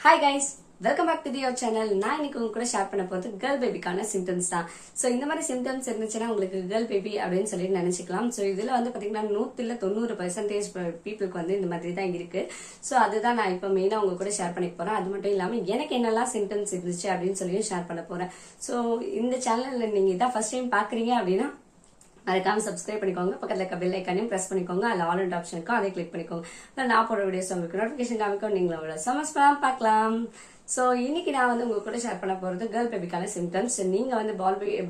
Hi guys, welcome back to your channel. நான் இன்னைக்கு உங்க கூட ஷேர் பண்ண போறது கேர்ள் பேபிக்கான சிம்டம்ஸ் தான். சோ இந்த மாதிரி சிம்டம்ஸ் இருந்துச்சுன்னா உங்களுக்கு கேர்ள் பேபி அப்படின்னு சொல்லி நினைச்சுக்கலாம். சோ இதுல வந்து பாத்தீங்கன்னா 100% பீப்புளுக்கு வந்து இந்த மாதிரி தான் இருக்கு. சோ அதுதான் நான் இப்ப மெயினா உங்க கூட ஷேர் பண்ணி போறேன். அது மட்டும் இல்லாம எனக்கு என்னெல்லாம் சிம்டம்ஸ் இருந்துச்சு அப்படின்னு சொல்லி ஷேர் பண்ண போறேன். சோ இந்த சேனல்ல நீங்க இதான் ஃபர்ஸ்ட் டைம் பாக்குறீங்க அப்படின்னா மறக்காம சப்ஸ்கிரைப் பண்ணிக்கோங்க. பக்கத்துல இருக்க பெல் ஐக்கானையும் பிரஸ் பண்ணிக்கோங்க. அதுல ஆல் அண்ட் ஆப்ஷன் இருக்கும், அதை கிளிக் பண்ணிக்கோங்க. நான் போற வீடியோஸ் உங்களுக்கு நோட்டிபிகேஷன் காமிக்கும். நீங்களோட சமஸ்பலாம் பார்க்கலாம். சோ இன்னைக்கு நான் வந்து உங்க கூட ஷேர் பண்ண போறது கேர்ள் பேபிக்கான சிம்டம்ஸ். நீங்க வந்து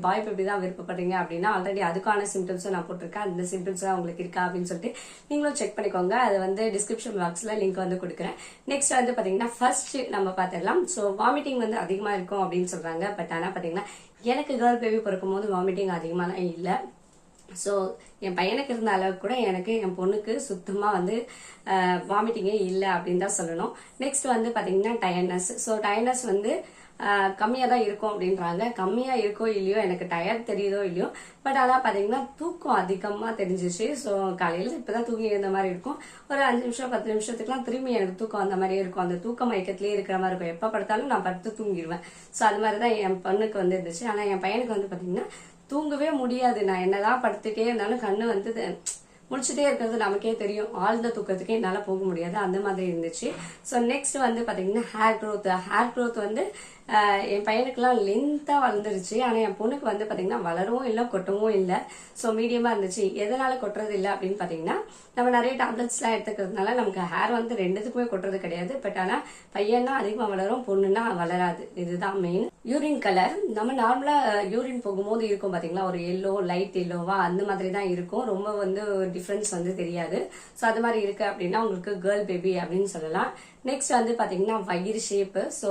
பாய் பேபி தான் விருப்பப்படுறீங்க அப்படின்னா ஆல்ரெடி அதுக்கான சிம்டம்ஸும் நான் போட்டிருக்கேன். அந்த சிம்டம்ஸ் தான் உங்களுக்கு இருக்கா அப்படின்னு சொல்லிட்டு நீங்களும் செக் பண்ணிக்கோங்க. அது வந்து டிஸ்கிரிப்ஷன் பாக்ஸ்ல லிங்க் வந்து கொடுக்குறேன். நெக்ஸ்ட் வந்து பாத்தீங்கன்னா ஃபர்ஸ்ட் நம்ம பாத்திரலாம். சோ வாமிட்டிங் வந்து அதிகமா இருக்கும் அப்படின்னு சொல்றாங்க. பட் ஆனா பாத்தீங்கன்னா எனக்கு கேர்ள் பேபி பிறக்கும் போது வாமிட்டிங் அதிகமான இல்ல. ஸோ என் பையனுக்கு இருந்த அளவுக்கு கூட எனக்கு என் பொண்ணுக்கு சுத்தமா வந்து வாமிட்டிங்கே இல்லை அப்படின்னு தான் சொல்லணும். நெக்ஸ்ட் வந்து பாத்தீங்கன்னா டயர்னஸ். ஸோ டயர்னஸ் வந்து கம்மியா தான் இருக்கும் அப்படின்றாங்க. கம்மியா இருக்கோ இல்லையோ, எனக்கு டயர்ட் தெரியுதோ இல்லையோ, பட் ஆனா பாத்தீங்கன்னா தூக்கம் அதிகமா தெரிஞ்சிச்சு. ஸோ காலையில இப்பதான் தூங்கி இருந்த மாதிரி இருக்கும். ஒரு 5 நிமிஷம் 10 நிமிஷத்துக்குலாம் திரும்பி எனக்கு தூக்கம் அந்த மாதிரியே இருக்கும். அந்த தூக்க மயக்கத்திலேயே இருக்கிற மாதிரி இருக்கும். எப்ப படுத்தாலும் நான் படுத்து தூங்கிடுவேன். ஸோ அது மாதிரிதான் என் பொண்ணுக்கு வந்து இருந்துச்சு. ஆனா என் பையனுக்கு வந்து பாத்தீங்கன்னா தூங்கவே முடியாது. நான் என்னதான் படுத்துட்டே இருந்தாலும் கண்ணு வந்து முடிச்சுட்டே இருக்கிறது நமக்கே தெரியும். ஆழ்ந்த தூக்கத்துக்கே என்னால போக முடியாது. அந்த மாதிரி இருந்துச்சு. ஸோ நெக்ஸ்ட் வந்து பாத்தீங்கன்னா ஹேர் க்ரோத் வந்து என் பையனுக்குலாம் லென்த்தா வளர்ந்துருச்சு. ஆனா என் பொண்ணுக்கு வந்து பாத்தீங்கன்னா வளரவும் இல்லை, கொட்டவும் இல்லை. ஸோ மீடியமா இருந்துச்சு. எதனால கொட்டுறது இல்லை அப்படின்னு பாத்தீங்கன்னா நம்ம நிறைய டேப்லெட்ஸ் எல்லாம் எடுத்துக்கிறதுனால நமக்கு ஹேர் வந்து ரெண்டுத்துக்குமே கொட்டுறது கிடையாது. பட் ஆனா பையன்னா அதிகமா வளரும், பொண்ணுன்னா வளராது. இதுதான் மெயின். யூரின் கலர் நம்ம நார்மலா யூரின் போகும்போது இருக்கும் பாத்தீங்களா, ஒரு எல்லோ, லைட் எல்லோவா அந்த மாதிரி தான் இருக்கும். ரொம்ப வந்து டிஃபரன்ஸ் வந்து தெரியாது. ஸோ அது மாதிரி இருக்கு அப்படின்னா உங்களுக்கு கேர்ள் பேபி அப்படின்னு சொல்லலாம். நெக்ஸ்ட் வந்து பாத்தீங்கன்னா வயிறு ஷேப்பு. ஸோ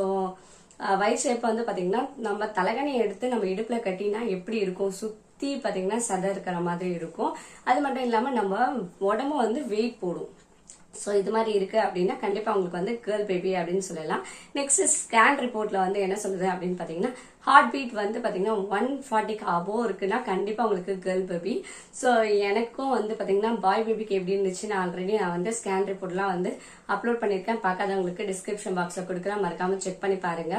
வயிறு ஷேப் வந்து பாத்தீங்கன்னா நம்ம தலைகணையை எடுத்து நம்ம இடுப்புல கட்டினா எப்படி இருக்கும், சுத்தி பாத்தீங்கன்னா சதை இருக்கிற மாதிரி இருக்கும். அது மட்டும் இல்லாம நம்ம உடம்பு வந்து வெயிட் போடும். ஸோ இது மாதிரி இருக்கு அப்படின்னா கண்டிப்பா உங்களுக்கு வந்து கேர்ள் பேபி அப்படின்னு சொல்லலாம். நெக்ஸ்ட் ஸ்கேன் ரிப்போர்ட்ல வந்து என்ன சொல்லுது அப்படின்னு பாத்தீங்கன்னா ஹார்ட் பீட் வந்து பாத்தீங்கன்னா 140க்கு அபோவ் இருக்குன்னா கண்டிப்பா உங்களுக்கு கேர்ள் பேபி. ஸோ எனக்கும் வந்து பாத்தீங்கன்னா பாய் பேபிக்கு எப்படி இருந்துச்சு நான் வந்து ஸ்கேன் ரிப்போர்ட்லாம் வந்து அப்லோட் பண்ணிருக்கேன். பார்க்காதவங்களுக்கு டிஸ்கிரிப்ஷன் பாக்ஸ்ல கொடுக்குறேன், மறக்காம செக் பண்ணி பாருங்க.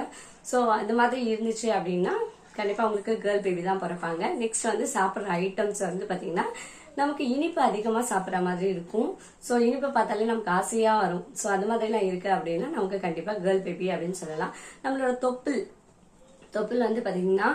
ஸோ அந்த மாதிரி இருந்துச்சு அப்படின்னா கண்டிப்பா உங்களுக்கு கேர்ள் பேபி தான் பிறப்பாங்க. நெக்ஸ்ட் வந்து சாப்பிட்ற ஐட்டம்ஸ் வந்து பாத்தீங்கன்னா நமக்கு இனிப்பு அதிகமா சாப்பிட்ற மாதிரி இருக்கும். சோ இனிப்பு பார்த்தாலே நமக்கு ஆசையா வரும். சோ அது மாதிரி எல்லாம் இருக்கு அப்படின்னா நமக்கு கண்டிப்பா கேர்ள் பேபி அப்படின்னு சொல்லலாம். நம்மளோட தொப்புள் வந்து பாத்தீங்கன்னா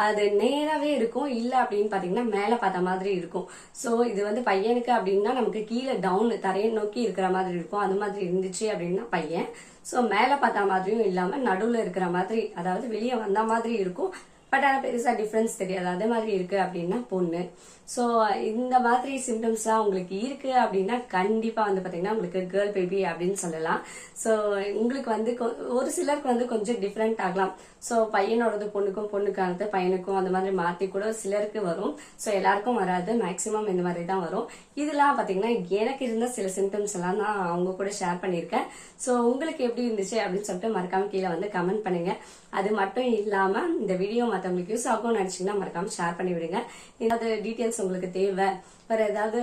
அது நேராவே இருக்கும். இல்ல அப்படின்னு பாத்தீங்கன்னா மேல பார்த்த மாதிரி இருக்கும். சோ இது வந்து பையனுக்கு அப்படின்னா நமக்கு கீழே டவுன் தரையை நோக்கி இருக்கிற மாதிரி இருக்கும். அது மாதிரி இருந்துச்சு அப்படின்னா பையன். சோ மேல பார்த்த மாதிரியும் இல்லாம நடுவுல இருக்கிற மாதிரி, அதாவது வெளியே வந்த மாதிரி இருக்கும். பட் ஆனா பெருசா டிஃபரன்ஸ் தெரியாது. அதே மாதிரி இருக்கு அப்படின்னா பொண்ணு. சோ இந்த மாதிரி சிம்டம்ஸ் எல்லாம் உங்களுக்கு இருக்கு அப்படின்னா கண்டிப்பா வந்து பாத்தீங்கன்னா உங்களுக்கு கேர்ள் பேபி அப்படின்னு சொல்லலாம். சோ உங்களுக்கு வந்து ஒரு சிலருக்கு வந்து கொஞ்சம் டிஃபரெண்ட் ஆகலாம். சோ பையனோடது பொண்ணுக்கும், பொண்ணுக்கானது பையனுக்கும் அந்த மாதிரி மாத்தி கூட சிலருக்கு வரும். சோ எல்லாருக்கும் வராது, மேக்சிமம் இந்த மாதிரி தான் வரும். இதெல்லாம் பாத்தீங்கன்னா எனக்கு இருந்த சில சிம்டம்ஸ் எல்லாம் நான் அவங்க கூட ஷேர் பண்ணிருக்கேன். சோ உங்களுக்கு எப்படி இருந்துச்சு அப்படின்னு சொல்லிட்டு மறக்காம கீழே வந்து கமெண்ட் பண்ணுங்க. அது மட்டும் இல்லாம இந்த வீடியோ மத்தவங்களுக்கு யூஸ் ஆகும் நினைச்சீங்கன்னா மறக்காம ஷேர் பண்ணி விடுங்க. ஏதாவது டீட்டெயில்ஸ் உங்களுக்கு தேவை, வேற ஏதாவது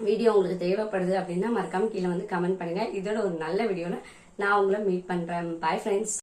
வீடியோ உங்களுக்கு தேவைப்படுது அப்படின்னா மறக்காம கீழே வந்து கமெண்ட் பண்ணுங்க. இதோட ஒரு நல்ல வீடியோல நான் உங்களை மீட் பண்றேன். Bye friends.